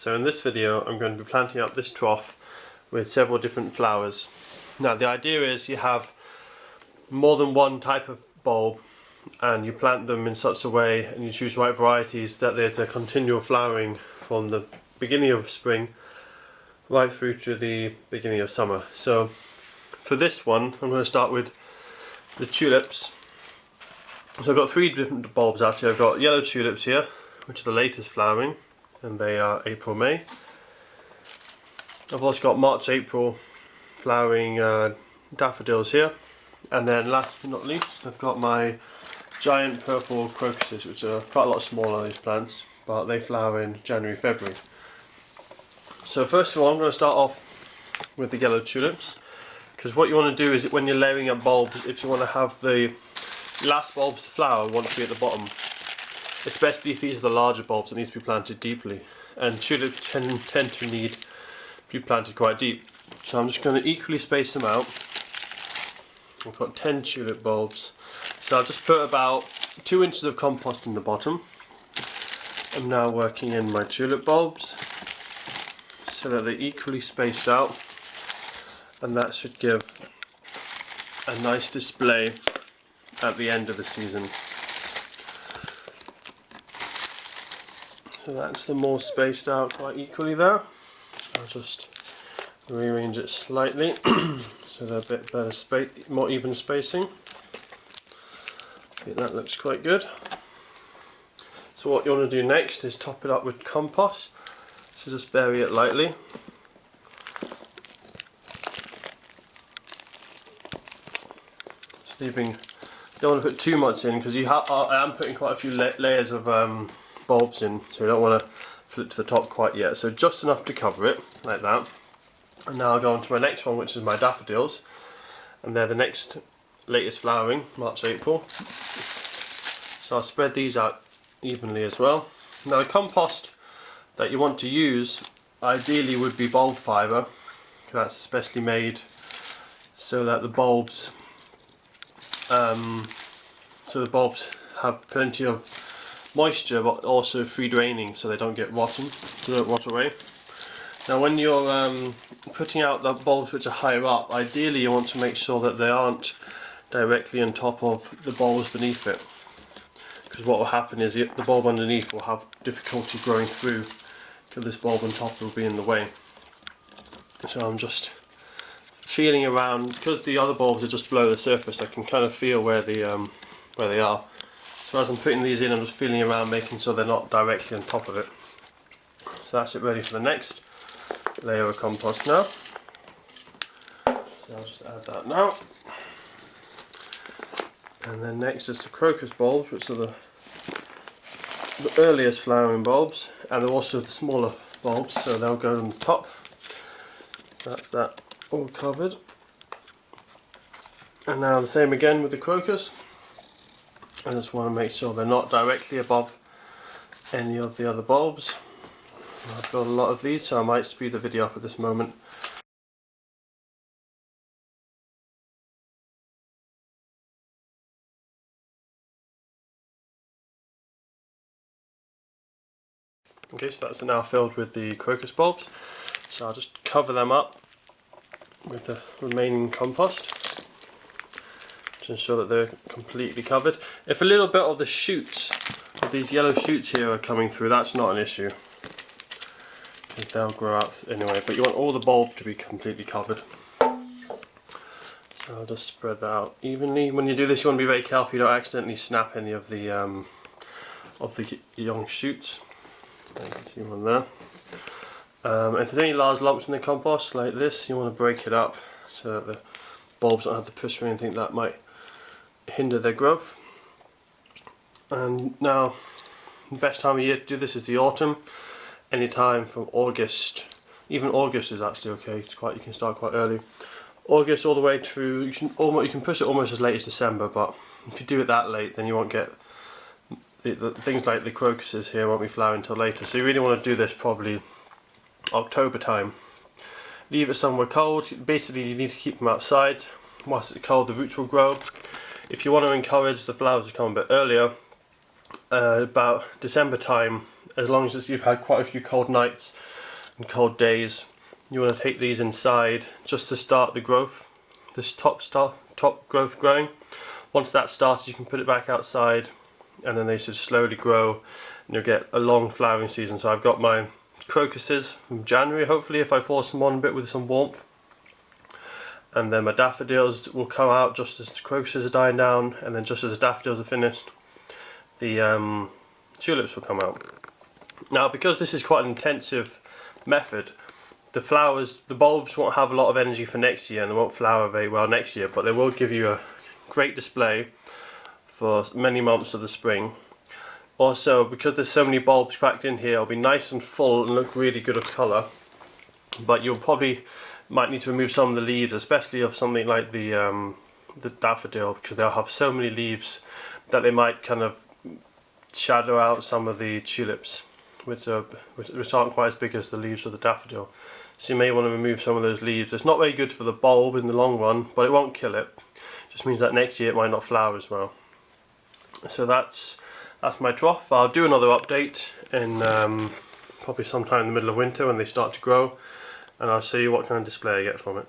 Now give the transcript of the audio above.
So in this video I'm going to be planting up this trough with several different flowers. Now the idea is you have more than one type of bulb and you plant them in such a way and you choose the right varieties that there's a continual flowering from the beginning of spring right through to the beginning of summer. So for this one I'm going to start with the tulips. So I've got three different bulbs actually. I've got yellow tulips here, which are the latest flowering, and they are April, May. I've also got March, April flowering daffodils here, and then last but not least I've got my giant purple crocuses, which are quite a lot smaller, these plants, but they flower in January, February. So first of all I'm going to start off with the yellow tulips, because what you want to do is when you're layering up bulbs, if you want to have the last bulbs to flower want to be at the bottom, especially if these are the larger bulbs that need to be planted deeply, and tulips tend to need to be planted quite deep. So I'm just going to equally space them out. I've got 10 tulip bulbs, so I'll just put about 2 inches of compost in the bottom. I'm now working in my tulip bulbs so that they're equally spaced out, and that should give a nice display at the end of the season. So that's them all spaced out quite equally there. I'll just rearrange it slightly so they're a bit better space, more even spacing. I think that looks quite good. So what you want to do next is top it up with compost. So just bury it lightly. Just leaving. Don't want to put too much in because I am putting quite a few layers of bulbs in, so you don't want to fill it to the top quite yet. So just enough to cover it, like that. And now I'll go on to my next one, which is my daffodils, and they're the next latest flowering, March, April. So I'll spread these out evenly as well. Now the compost that you want to use ideally would be bulb fibre, that's especially made so that the bulbs have plenty of moisture but also free draining, so they don't get rotten, so they don't rot away. Now when you're putting out the bulbs which are higher up, ideally you want to make sure that they aren't directly on top of the bulbs beneath it, because what will happen is the bulb underneath will have difficulty growing through because this bulb on top will be in the way. So I'm just feeling around, because the other bulbs are just below the surface, I can kind of feel where they are. So as I'm putting these in, I'm just feeling around, making sure they're not directly on top of it. So that's it, ready for the next layer of compost now. So I'll just add that now. And then next is the crocus bulbs, which are the earliest flowering bulbs, and they're also the smaller bulbs, so they'll go on the top. So that's that all covered. And now the same again with the crocus. I just want to make sure they're not directly above any of the other bulbs. I've got a lot of these, so I might speed the video up at this moment. Okay, so that's now filled with the crocus bulbs. So I'll just cover them up with the remaining compost to ensure that they're completely covered. If a little bit of the shoots, of these yellow shoots here are coming through, that's not an issue, because they'll grow out anyway, but you want all the bulb to be completely covered. So I'll just spread that out evenly. When you do this you want to be very careful you don't accidentally snap any of the young shoots. You can see one there. If there's any large lumps in the compost like this, you want to break it up so that the bulbs don't have to push or anything that might hinder their growth. And now the best time of year to do this is the autumn. Any time from August, even August is actually okay. You can start quite early. August all the way through. You can push it almost as late as December, but if you do it that late, then you won't get the things like the crocuses here won't be flowering until later. So you really want to do this probably October time. Leave it somewhere cold. Basically you need to keep them outside. Whilst it's cold the roots will grow. If you want to encourage the flowers to come a bit earlier, about December time as long as you've had quite a few cold nights and cold days, you want to take these inside just to start the growth, this top growth growing. Once that starts, you can put it back outside, and then they should slowly grow and you'll get a long flowering season. So I've got my crocuses from January, hopefully, if I force them on a bit with some warmth. And then my daffodils will come out just as the crocuses are dying down, and then just as the daffodils are finished, the tulips will come out. Now, because this is quite an intensive method, the flowers, the bulbs won't have a lot of energy for next year and they won't flower very well next year, but they will give you a great display for many months of the spring. Also, because there's so many bulbs packed in here, it'll be nice and full and look really good of colour, but you'll probably might need to remove some of the leaves, especially of something like the daffodil, because they'll have so many leaves that they might kind of shadow out some of the tulips, which aren't quite as big as the leaves of the daffodil. So you may want to remove some of those leaves. It's not very good for the bulb in the long run, but it won't kill it. It just means that next year it might not flower as well. So that's my trough. I'll do another update in probably sometime in the middle of winter when they start to grow, and I'll show you what kind of display I get from it.